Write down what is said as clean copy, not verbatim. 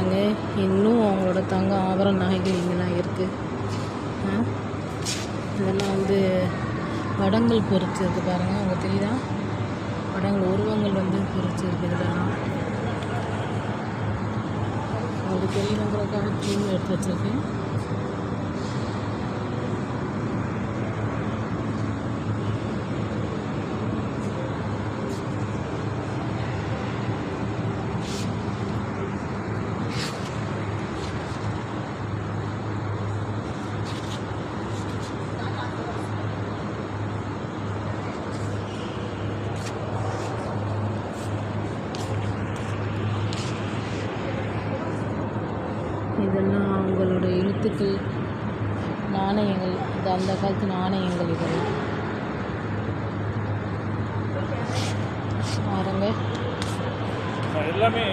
பாருங்கள், இன்னும் அவங்களோட தங்க ஆபரண நகைகள் இங்கெல்லாம் இருக்குது. இதெல்லாம் வந்து படங்கள் பொறிச்சு இருக்குது பாருங்கள், உங்களுக்கு தெரியுதா? படங்கள் உருவங்கள் வந்து பொறிச்சு இருக்குது. இதெல்லாம் அது தெரியணுங்கிறதுக்காக தூள் எடுத்து வச்சுருக்கேன். இதெல்லாம் அவங்களோட எழுத்துக்கள், நாணயங்கள், இது அந்த காலத்து நாணயங்கள். இதெல்லாம் பாருங்க எல்லாமே.